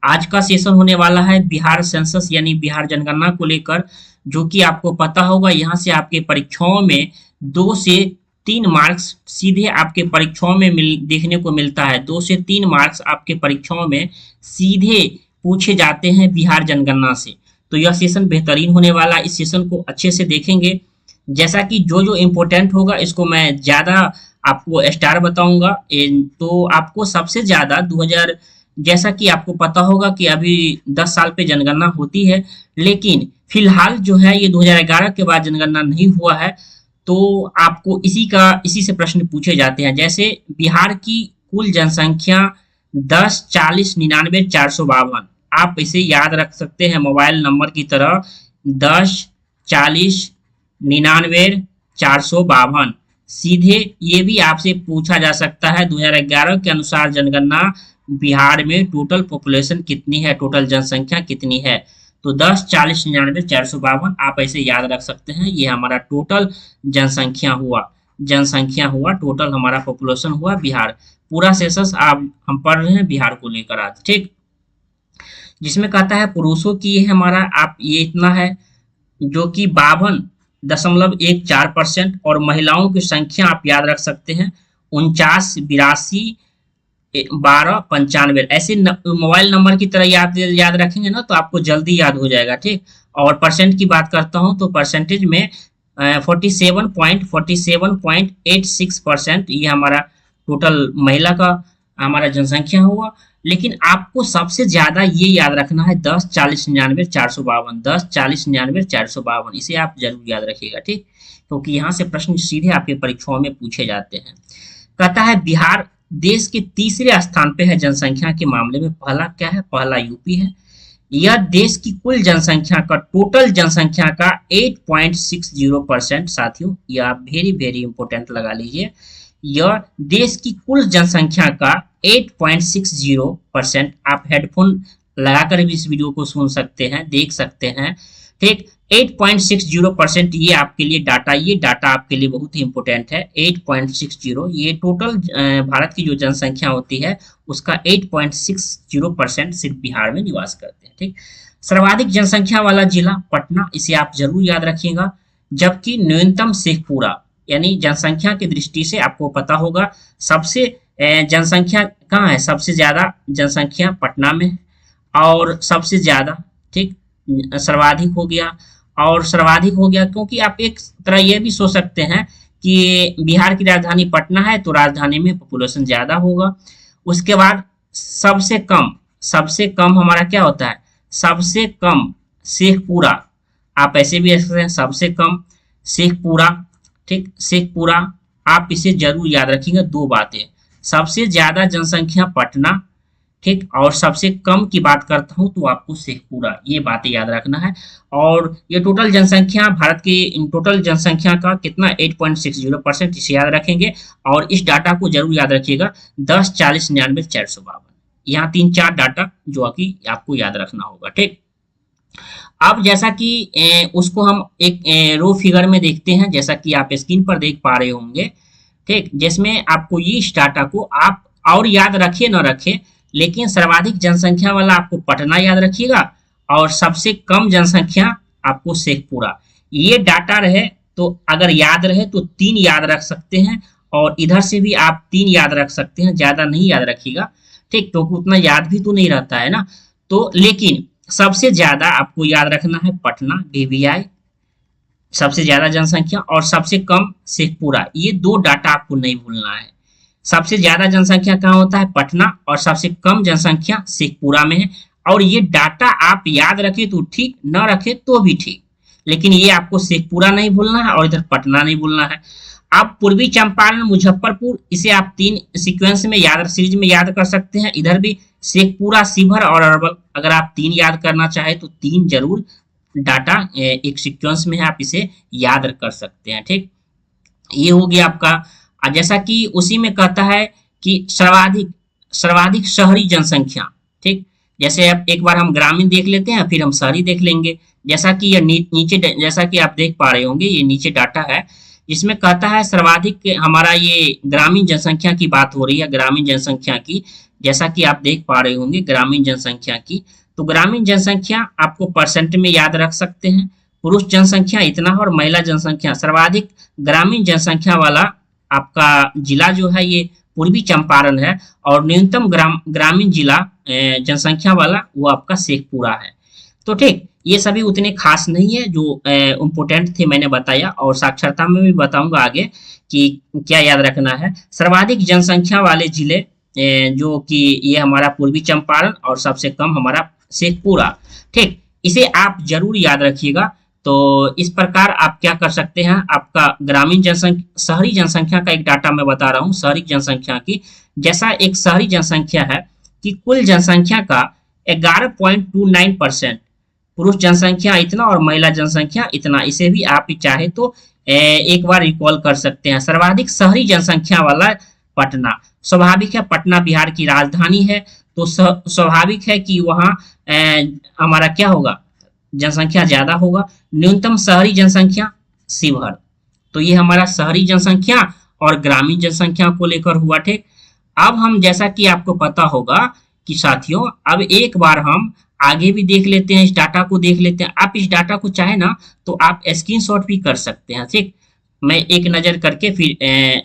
आज का सेशन होने वाला है बिहार सेंसस यानी बिहार जनगणना को लेकर, जो कि आपको पता होगा यहाँ से आपके परीक्षाओं में 2 से 3 मार्क्स सीधे आपके परीक्षाओं में देखने को मिलता है। 2 से 3 मार्क्स आपके परीक्षाओं में सीधे पूछे जाते हैं बिहार जनगणना से। तो यह सेशन बेहतरीन होने वाला, इस सेशन को अच्छे से देखेंगे। जैसा कि जो जो इम्पोर्टेंट होगा इसको मैं ज़्यादा आपको स्टार बताऊंगा। तो आपको सबसे ज़्यादा 2000, जैसा कि आपको पता होगा कि अभी 10 साल पे जनगणना होती है, लेकिन फिलहाल जो है ये 2011 के बाद जनगणना नहीं हुआ है। तो आपको इसी से प्रश्न पूछे जाते हैं। जैसे बिहार की कुल जनसंख्या 10, 40, 99, 452। आप इसे याद रख सकते हैं मोबाइल नंबर की तरह, 10, 40, 99, 452। सीधे ये भी आपसे पूछा जा सकता है 2011 के अनुसार जनगणना बिहार में टोटल पॉपुलेशन कितनी है, टोटल जनसंख्या कितनी है। तो 10, 40, 99, 452 आप ऐसे याद रख सकते हैं। ये हमारा टोटल जनसंख्या हुआ, टोटल हमारा पॉपुलेशन हुआ बिहार। पूरा सेशंस आप हम पढ़ रहे हैं बिहार को लेकर आज, ठीक। जिसमें कहता है पुरुषों की ये हमारा आप ये इतना है जो कि 52.14%, और महिलाओं की संख्या आप याद रख सकते हैं 49, 82, 12, 95। ऐसे मोबाइल नंबर की तरह याद रखेंगे ना तो आपको जल्दी याद हो जाएगा, ठीक। और परसेंट की बात करता हूं तो परसेंटेज में 47.86% ये हमारा टोटल महिला का हमारा जनसंख्या हुआ। लेकिन आपको सबसे ज्यादा ये याद रखना है 10, 40, 99, 452। 10, 40, 99, 452 इसे आप जरूर याद रखिएगा, ठीक। क्योंकि यहाँ से प्रश्न सीधे आपके परीक्षाओं में पूछे जाते हैं। कहता है बिहार देश के तीसरे स्थान पे है जनसंख्या के मामले में। पहला क्या है? पहला यूपी है। यह देश की कुल जनसंख्या का, टोटल जनसंख्या का 8.60%। साथियों यह आप वेरी वेरी इंपॉर्टेंट लगा लीजिए। यह देश की कुल जनसंख्या का 8.60%। आप हेडफोन लगाकर भी इस वीडियो को सुन सकते हैं, देख सकते हैं, ठीक। 8.60% ये आपके लिए डाटा, ये डाटा आपके लिए बहुत ही इंपॉर्टेंट है। 8.60 ये टोटल भारत की जो जनसंख्या होती है उसका 8.60% सिर्फ बिहार में निवास करते हैं, ठीक। सर्वाधिक जनसंख्या वाला जिला पटना, इसे आप जरूर याद रखिएगा। जबकि न्यूनतम शेखपुरा, यानी जनसंख्या की दृष्टि से आपको पता होगा सबसे जनसंख्या कहाँ है, सबसे ज्यादा जनसंख्या पटना में, और सबसे ज्यादा, ठीक, सर्वाधिक हो गया। और सर्वाधिक हो गया क्योंकि आप एक तरह ये भी सोच सकते हैं कि बिहार की राजधानी पटना है तो राजधानी में पॉपुलेशन ज्यादा होगा। उसके बाद सबसे कम हमारा क्या होता है? सबसे कम शेखपुरा, आप ऐसे भी रख सकते हैं, सबसे कम शेखपुरा, ठीक। शेखपुरा आप इसे जरूर याद रखिएगा। दो बातें, सबसे ज्यादा जनसंख्या पटना, ठीक, और सबसे कम की बात करता हूं तो आपको शेखपुरा, ये बातें याद रखना है। और ये टोटल जनसंख्या भारत की टोटल जनसंख्या का कितना 8.60%, इसे याद रखेंगे। और इस डाटा को जरूर याद रखिएगा 10, 40, 99, 452। यहाँ 3-4 डाटा जो कि आपको याद रखना होगा, ठीक। अब जैसा कि उसको हम एक रो फिगर में देखते हैं, जैसा कि आप स्क्रीन पर देख पा रहे होंगे, ठीक। जिसमें आपको ये इस डाटा को आप और याद रखे न रखे, लेकिन सर्वाधिक जनसंख्या वाला आपको पटना याद रखिएगा और सबसे कम जनसंख्या आपको शेखपुरा। ये डाटा रहे तो अगर याद रहे तो 3 याद रख सकते हैं, और इधर से भी आप 3 याद रख सकते हैं, ज्यादा नहीं याद रखिएगा, ठीक। तो उतना याद भी तो नहीं रहता है ना। तो लेकिन सबसे ज्यादा आपको याद रखना है पटना, डीवीआई, सबसे ज्यादा जनसंख्या, और सबसे कम शेखपुरा। ये 2 डाटा आपको नहीं भूलना है। सबसे ज्यादा जनसंख्या कहाँ होता है? पटना, और सबसे कम जनसंख्या शेखपुरा में है। और ये डाटा आप याद रखें तो ठीक, न रखें तो भी ठीक, लेकिन ये आपको शेखपुरा नहीं भूलना है और इधर पटना नहीं भूलना है। आप पूर्वी चंपारण, मुजफ्फरपुर, इसे आप 3 सीक्वेंस में सीरीज में याद कर सकते हैं। इधर भी शेखपुरा, शिवहर और अरवल, अगर आप 3 याद करना चाहे तो 3 जरूर डाटा एक सीक्वेंस में है, आप इसे याद कर सकते हैं, ठीक। ये हो गया आपका। जैसा कि उसी में कहता है कि सर्वाधिक शहरी जनसंख्या, ठीक। जैसे अब एक बार हम ग्रामीण देख लेते हैं, फिर हम शहरी देख लेंगे। जैसा कि ये नीचे, जैसा कि आप देख पा रहे होंगे, ये नीचे डाटा है, जिसमें कहता है सर्वाधिक हमारा ये ग्रामीण जनसंख्या की बात हो रही है, ग्रामीण जनसंख्या की। जैसा कि आप देख पा रहे होंगे ग्रामीण जनसंख्या की, तो ग्रामीण जनसंख्या आपको परसेंट में याद रख सकते हैं। पुरुष जनसंख्या इतना है और महिला जनसंख्या, सर्वाधिक ग्रामीण जनसंख्या वाला आपका जिला जो है ये पूर्वी चंपारण है, और न्यूनतम ग्रामीण जिला जनसंख्या वाला वो आपका शेखपुरा है। तो ठीक, ये सभी उतने खास नहीं है, जो इम्पोर्टेंट थे मैंने बताया, और साक्षरता में भी बताऊंगा आगे कि क्या याद रखना है। सर्वाधिक जनसंख्या वाले जिले जो कि ये हमारा पूर्वी चंपारण, और सबसे कम हमारा शेखपुरा। ठीक, इसे आप जरूर याद रखिएगा। तो इस प्रकार आप क्या कर सकते हैं, आपका ग्रामीण जनसंख्या, शहरी जनसंख्या का एक डाटा मैं बता रहा हूँ शहरी जनसंख्या की। जैसा एक शहरी जनसंख्या है कि कुल जनसंख्या का 11.29% पुरुष जनसंख्या इतना और महिला जनसंख्या इतना, इसे भी आप चाहे तो एक बार रिकॉल कर सकते हैं। सर्वाधिक शहरी जनसंख्या वाला पटना, स्वाभाविक है पटना बिहार की राजधानी है, तो स्वाभाविक है कि वहाँ हमारा क्या होगा, जनसंख्या ज्यादा होगा। न्यूनतम शहरी जनसंख्या शिवहर। तो ये हमारा शहरी जनसंख्या और ग्रामीण जनसंख्या को लेकर हुआ। ठीक, अब हम जैसा कि आपको पता होगा कि साथियों, अब एक बार हम आगे भी देख लेते हैं, इस डाटा को देख लेते हैं। आप इस डाटा को चाहे ना तो आप स्क्रीनशॉट भी कर सकते हैं। ठीक, मैं एक नजर करके फिर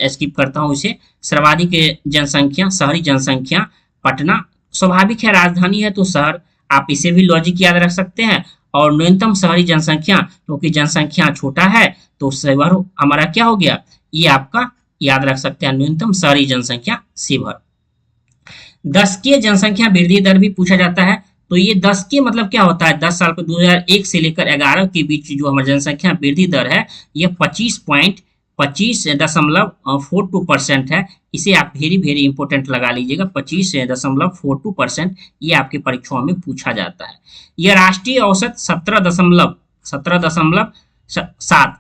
स्किप करता हूँ इसे। सर्वाधिक जनसंख्या, शहरी जनसंख्या पटना, स्वाभाविक है राजधानी है तो शहर, आप इसे भी लॉजिक याद रख सकते हैं। और न्यूनतम शहरी जनसंख्या, क्योंकि जनसंख्या छोटा है तो शिवहर हमारा क्या हो गया, ये आपका याद रख सकते हैं, न्यूनतम शहरी जनसंख्या शिवहर। दशकीय जनसंख्या वृद्धि दर भी पूछा जाता है। तो ये दशकीय मतलब क्या होता है, 10 साल को 2001 से लेकर 11 के बीच जो हमारी जनसंख्या वृद्धि दर है ये 25.42% है। इसे आप वेरी वेरी इंपॉर्टेंट लगा लीजिएगा, 25.42%। ये आपके परीक्षाओं में पूछा जाता है। यह राष्ट्रीय औसत 17.7,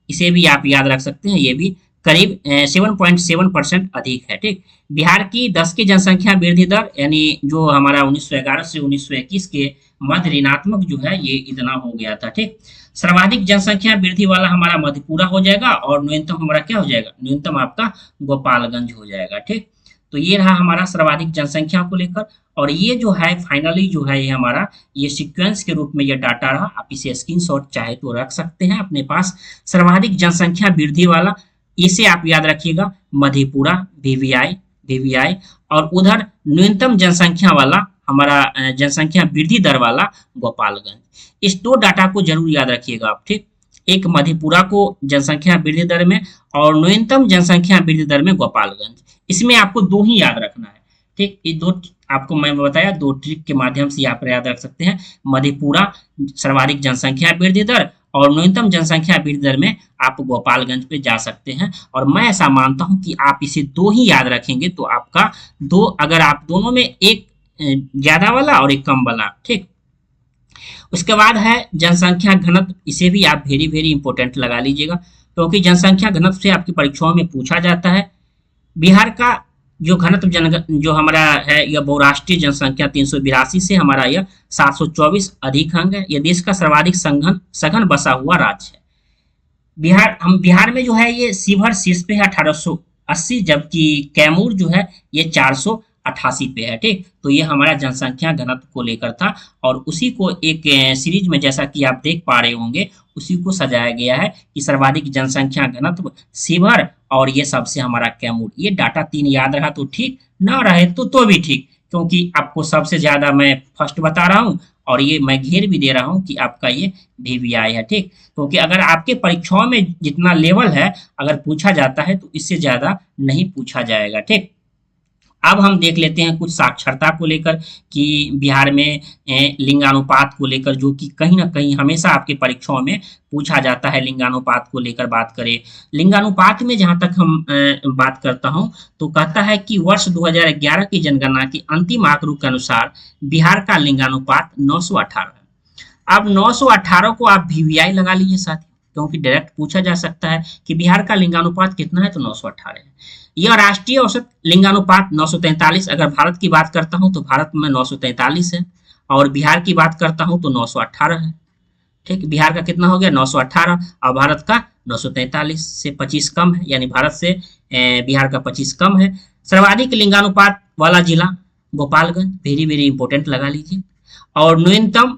इसे भी आप याद रख सकते हैं, ये भी करीब 7.7% अधिक है। ठीक, बिहार की 10 की जनसंख्या वृद्धि दर यानी जो हमारा 1911 से 1921 के मध्य ऋणात्मक जो है ये इतना हो गया था। ठीक, सर्वाधिक जनसंख्या वृद्धि वाला हमारा मधेपुरा हो जाएगा, और न्यूनतम हमारा क्या हो जाएगा, न्यूनतम आपका गोपालगंज हो जाएगा। ठीक, तो ये रहा हमारा सर्वाधिक जनसंख्या को लेकर। और ये जो है फाइनली जो है ये हमारा ये सीक्वेंस के रूप में ये डाटा रहा, आप इसे स्क्रीनशॉट चाहे तो रख सकते हैं अपने पास। सर्वाधिक जनसंख्या वृद्धि वाला, इसे आप याद रखिएगा, मधेपुरा वीवीआई, और उधर न्यूनतम जनसंख्या वाला हमारा जनसंख्या वृद्धि दर वाला गोपालगंज। इस दो डाटा को जरूर याद रखिएगा आप। ठीक, एक मधेपुरा को जनसंख्या वृद्धि दर में और न्यूनतम जनसंख्या वृद्धि दर में गोपालगंज, इसमें आपको दो ही याद रखना है। ठीक, ये दो आपको मैं बताया, दो ट्रिक के माध्यम से आप याद रख सकते हैं। मधेपुरा सर्वाधिक जनसंख्या वृद्धि दर और न्यूनतम जनसंख्या वृद्धि दर में आप गोपालगंज पे जा सकते हैं। और मैं ऐसा मानता हूं कि आप इसे दो ही याद रखेंगे तो आपका दो, अगर आप दोनों में एक ज्यादा वाला और एक कम वाला। ठीक, उसके बाद है जनसंख्या घनत्व, इसे भी आप वेरी वेरी इंपॉर्टेंट लगा लीजिएगा, क्योंकि जनसंख्या घनत्व से आपकी परीक्षाओं में पूछा जाता है। बिहार का जो घनत्व जो हमारा है यह बहुराष्ट्रीय जनसंख्या 382 से हमारा यह 724 अधिक अंक है। यह देश का सर्वाधिक सघन बसा हुआ राज्य है। बिहार में जो है ये शिवहर शीर्ष पे है 1880, जबकि कैमूर जो है ये 488 पे है। ठीक, तो ये हमारा जनसंख्या घनत्व को लेकर था, और उसी को एक सीरीज में जैसा कि आप देख पा रहे होंगे उसी को सजाया गया है कि सर्वाधिक जनसंख्या घनत्व शिवहर और ये सबसे हमारा कैमूर। ये डाटा 3 याद रहा तो ठीक, ना रहे तो भी ठीक, क्योंकि आपको सबसे ज्यादा मैं फर्स्ट बता रहा हूँ और ये मैं घेर भी दे रहा हूँ कि आपका ये वीवीआई है। ठीक, क्योंकि अगर आपके परीक्षाओं में जितना लेवल है अगर पूछा जाता है तो इससे ज्यादा नहीं पूछा जाएगा। ठीक, अब हम देख लेते हैं कुछ साक्षरता को लेकर कि बिहार में लिंगानुपात को लेकर, जो कि कहीं ना कहीं हमेशा आपके परीक्षाओं में पूछा जाता है। लिंगानुपात को लेकर बात करें, लिंगानुपात में जहां तक हम बात करता हूं तो कहता है कि वर्ष 2011 की जनगणना के अंतिम आंकड़ों के अनुसार बिहार का लिंगानुपात 918 है। अब 918 को आप वीवीआई लगा लीजिए साथी, क्योंकि डायरेक्ट पूछा जा सकता है कि बिहार का लिंगानुपात कितना है, तो 918 है। यह राष्ट्रीय औसत लिंगानुपात 943, अगर भारत की बात करता हूं तो भारत में 943 है, और बिहार की बात करता हूं तो 918 है। ठीक, बिहार का कितना हो गया 918, और भारत का 943 से 25 कम है, यानी भारत से बिहार का 25 कम है। सर्वाधिक लिंगानुपात वाला जिला गोपालगंज, वेरी वेरी इंपॉर्टेंट लगा लीजिए। और न्यूनतम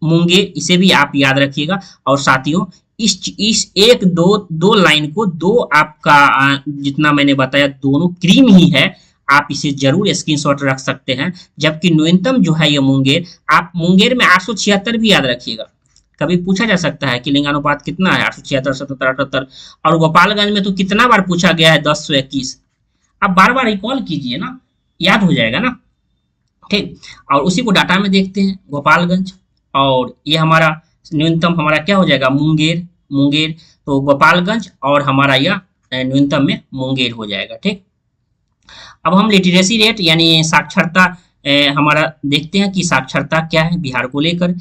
मुंगेर, इसे भी आप याद रखिएगा। और साथियों इस एक दो दो लाइन को, दो आपका जितना मैंने बताया दोनों क्रीम ही है, आप इसे जरूर स्क्रीनशॉट रख सकते हैं। जबकि न्यूनतम जो है ये मुंगेर, आप मुंगेर में 876 भी याद रखिएगा। कभी पूछा जा सकता है कि लिंगानुपात कितना है, 876, 77, 78। और गोपालगंज में तो कितना बार पूछा गया है, 10 121। आप बार बार रिकॉल कीजिए ना, याद हो जाएगा ना। ठीक, और उसी को डाटा में देखते हैं गोपालगंज, और ये हमारा न्यूनतम हमारा क्या हो जाएगा, मुंगेर। मुंगेर तो गोपालगंज और हमारा यह न्यूनतम में मुंगेर हो जाएगा। ठीक, अब हम लिटरेसी रेट यानी साक्षरता हमारा देखते हैं कि साक्षरता क्या है बिहार को लेकर।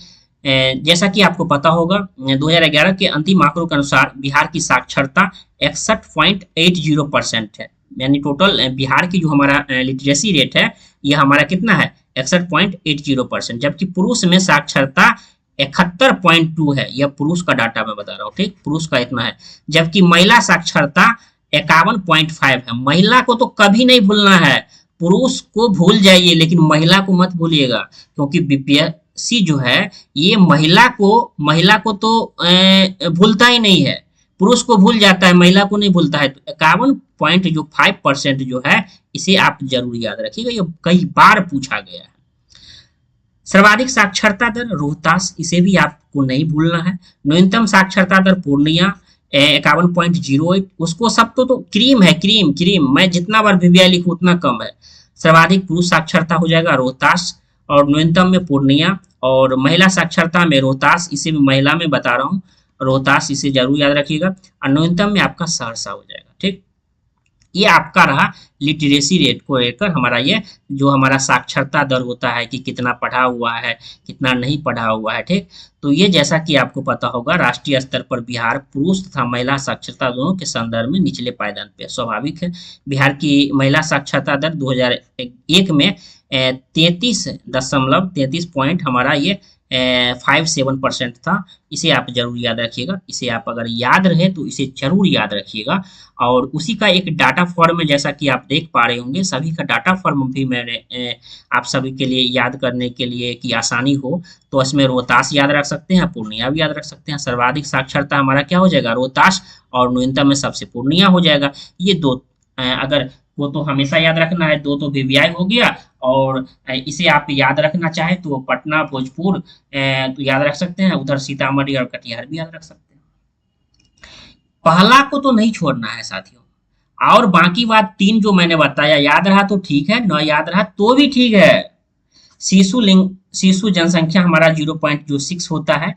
जैसा कि आपको पता होगा 2011 के अंतिम आंकड़ों के अनुसार बिहार की साक्षरता 61.80% है। यानी टोटल बिहार की जो हमारा लिटरेसी रेट है यह हमारा कितना है, 61.80%। जबकि पुरुष में साक्षरता 71.2 है। यह पुरुष का डाटा मैं बता रहा हूँ। ठीक, पुरुष का इतना है। जबकि महिला साक्षरता 51.5 है। महिला को तो कभी नहीं भूलना है, पुरुष को भूल जाइए लेकिन महिला को मत भूलिएगा, क्योंकि बीपीएससी जो है ये महिला को तो भूलता ही नहीं है। पुरुष को भूल जाता है, महिला को नहीं भूलता है। तो 51.5% जो है इसे आप जरूर याद रखिएगा, ये कई बार पूछा गया है। सर्वाधिक साक्षरता दर रोहतास, इसे भी आपको नहीं भूलना है। न्यूनतम साक्षरता दर पूर्णिया 51.08। उसको सब तो क्रीम है, क्रीम क्रीम, मैं जितना बार वीवीआई लिखूं उतना कम है। सर्वाधिक पुरुष साक्षरता हो जाएगा रोहतास, और न्यूनतम में पूर्णिया। और महिला साक्षरता में रोहतास, इसे भी महिला में बता रहा हूँ, रोहतास इसे जरूर याद रखिएगा। और न्यूनतम में आपका सहरसा हो जाएगा। ठीक, ये आपका रहा लिटरेसी रेट को लेकर हमारा ये जो हमारा साक्षरता दर होता है कि कितना पढ़ा हुआ है कितना नहीं पढ़ा हुआ है। ठीक, तो ये जैसा कि आपको पता होगा राष्ट्रीय स्तर पर बिहार पुरुष तथा महिला साक्षरता दोनों के संदर्भ में निचले पायदान पे, स्वाभाविक है। बिहार की महिला साक्षरता दर 2001 में 33 पॉइंट हमारा ये 57% था। इसे आप जरूर याद रखिएगा। इसे आप अगर याद रहे तो इसे जरूर याद रखिएगा। और उसी का एक डाटा फॉर्म है, जैसा कि आप देख पा रहे होंगे। सभी का डाटा फॉर्म भी मैंने आप सभी के लिए याद करने के लिए कि आसानी हो तो इसमें रोहतास याद रख सकते हैं, पूर्णिया भी याद रख सकते हैं। सर्वाधिक साक्षरता हमारा क्या हो जाएगा, रोहतास, और न्यूनतम में सबसे पूर्णिया हो जाएगा। ये दो अगर वो तो हमेशा याद रखना है, दो तो वीवीआई हो गया। और इसे आप याद रखना चाहे तो पटना, भोजपुर तो याद रख सकते हैं, उधर सीतामढ़ी और कटिहार भी याद रख सकते हैं। पहला को तो नहीं छोड़ना है साथियों। और बाकी बात तीन जो मैंने बताया याद रहा तो ठीक है, न याद रहा तो भी ठीक है। शिशु जनसंख्या हमारा 0.06 होता है।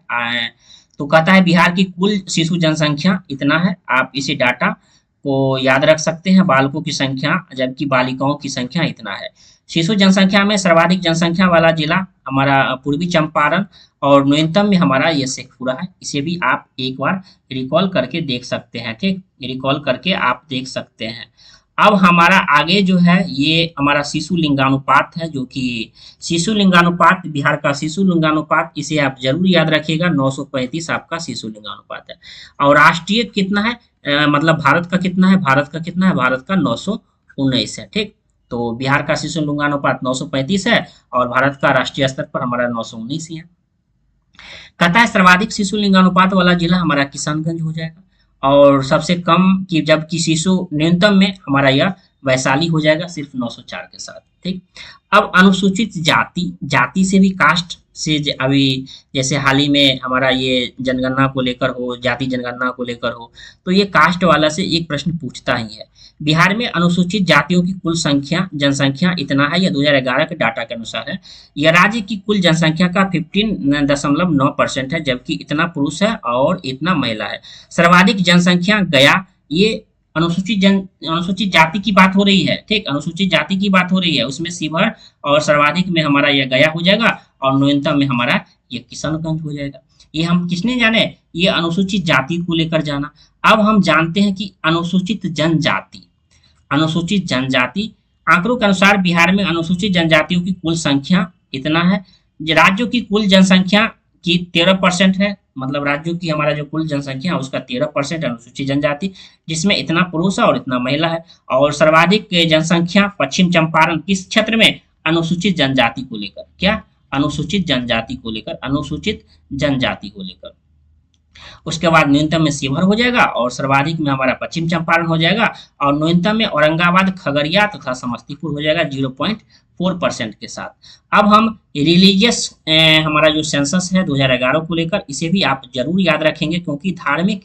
तो कहता है बिहार की कुल शिशु जनसंख्या इतना है। आप इसे डाटा को याद रख सकते हैं, बालकों की संख्या, जबकि बालिकाओं की संख्या इतना है। शिशु जनसंख्या में सर्वाधिक जनसंख्या वाला जिला हमारा पूर्वी चंपारण, और न्यूनतम में हमारा ये शेखपुरा है। इसे भी आप एक बार रिकॉल करके देख सकते हैं। ठीक, रिकॉल करके आप देख सकते हैं। अब हमारा आगे जो है ये हमारा शिशु लिंगानुपात है, जो कि शिशु लिंगानुपात, बिहार का शिशु लिंगानुपात, इसे आप जरूर याद रखिएगा। 935 आपका शिशु लिंगानुपात है। और राष्ट्रीय कितना है, मतलब भारत का कितना है, भारत का कितना है, भारत का 919 है। ठीक, तो बिहार का शिशु लिंगानुपात 935 है और भारत का राष्ट्रीय स्तर पर हमारा 919 ही है। कहता है सर्वाधिक शिशु लिंगानुपात वाला जिला हमारा किशनगंज हो जाएगा, और सबसे कम की जबकि शिशु न्यूनतम में हमारा यह वैशाली हो जाएगा, सिर्फ 904 के साथ। ठीक, अब अनुसूचित जाति से भी कास्ट से अभी जैसे हाल ही में हमारा ये जनगणना को लेकर हो, जाति जनगणना को लेकर हो, तो ये कास्ट वाला से एक प्रश्न पूछता ही है। बिहार में अनुसूचित जातियों की कुल संख्या, जनसंख्या इतना है, यह 2011 के डाटा के अनुसार है। यह राज्य की कुल जनसंख्या का 15.9% है, जबकि इतना पुरुष है और इतना महिला है। सर्वाधिक जनसंख्या गया, ये अनुसूचित जाति की बात हो रही है। ठीक, अनुसूचित जाति की बात हो रही है, उसमें शिवहर, और सर्वाधिक में हमारा यह गया हो जाएगा, और न्यूनतम में हमारा ये किशनगंज हो जाएगा। ये हम किसने जाने, ये अनुसूचित जाति को लेकर जाना। अब हम जानते हैं कि अनुसूचित जनजाति, अनुसूचित जनजाति आंकड़ों के अनुसार बिहार में अनुसूचित जनजातियों की कुल संख्या इतना है। राज्यों की कुल जनसंख्या की 13% है, मतलब राज्यों की हमारा जो कुल जनसंख्या है उसका 13% अनुसूचित जनजाति, जिसमें इतना पुरुष है और इतना महिला है। और सर्वाधिक जनसंख्या पश्चिम चंपारण किस क्षेत्र में, अनुसूचित जनजाति को लेकर। क्या? अनुसूचित जनजाति को लेकर, अनुसूचित जनजाति को लेकर। उसके बाद न्यूनतम में शिवहर हो जाएगा और सर्वाधिक में हमारा पश्चिम चंपारण हो जाएगा और न्यूनतम में औरंगाबाद, खगड़िया तथा समस्तीपुर हो जाएगा 0.4% के साथ। अब हम रिलीजियस हमारा जो सेंसस है 2011 को लेकर, इसे भी आप जरूर याद रखेंगे क्योंकि धार्मिक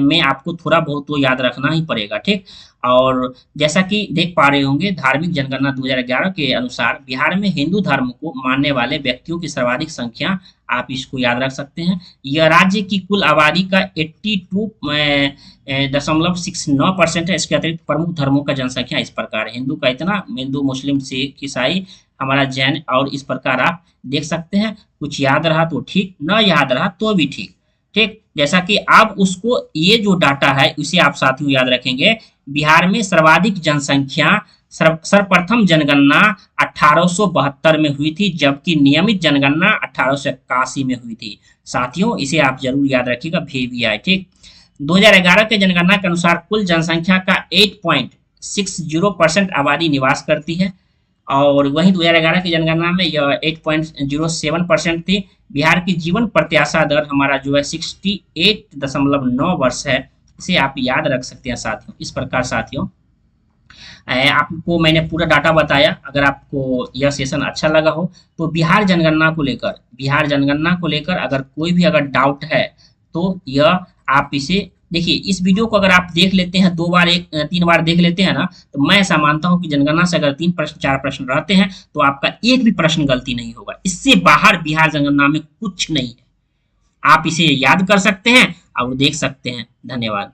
में आपको थोड़ा बहुत तो याद रखना ही पड़ेगा, ठीक। और जैसा कि देख पा रहे होंगे धार्मिक जनगणना 2011 के अनुसार बिहार में हिंदू धर्म को मानने वाले व्यक्तियों की सर्वाधिक संख्या, आप इसको याद रख सकते हैं। यह राज्य की कुल आबादी का 82.69% है। इसके अतिरिक्त प्रमुख धर्मों का जनसंख्या इस प्रकार है। हिंदू का इतना, हिंदू, मुस्लिम, सिख, ईसाई, हमारा जैन, और इस प्रकार आप देख सकते हैं। कुछ याद रहा तो ठीक, न याद रहा तो भी ठीक, ठीक। जैसा कि आप उसको, ये जो डाटा है इसे आप साथियों याद रखेंगे। बिहार में सर्वाधिक जनसंख्या, सर्वप्रथम जनगणना 1872 में हुई थी, जबकि नियमित जनगणना 1881 में हुई थी। साथियों इसे आप जरूर याद रखिएगा, VVI, ठीक। 2011 के जनगणना के अनुसार कुल जनसंख्या का 8.60% आबादी निवास करती है और वहीं 2011 की जनगणना में यह 8.07% थी। बिहार की जीवन प्रत्याशा दर हमारा जो है 68.9 वर्ष है। इसे आप याद रख सकते हैं साथियों। इस प्रकार साथियों आपको मैंने पूरा डाटा बताया। अगर आपको यह सेशन अच्छा लगा हो तो बिहार जनगणना को लेकर अगर कोई भी अगर डाउट है तो यह आप इसे देखिए। इस वीडियो को अगर आप देख लेते हैं 2 बार, 3 बार देख लेते हैं ना, तो मैं ऐसा मानता हूं कि जनगणना से अगर 3 प्रश्न 4 प्रश्न रहते हैं तो आपका एक भी प्रश्न गलती नहीं होगा। इससे बाहर बिहार जनगणना में कुछ नहीं है। आप इसे याद कर सकते हैं और देख सकते हैं। धन्यवाद।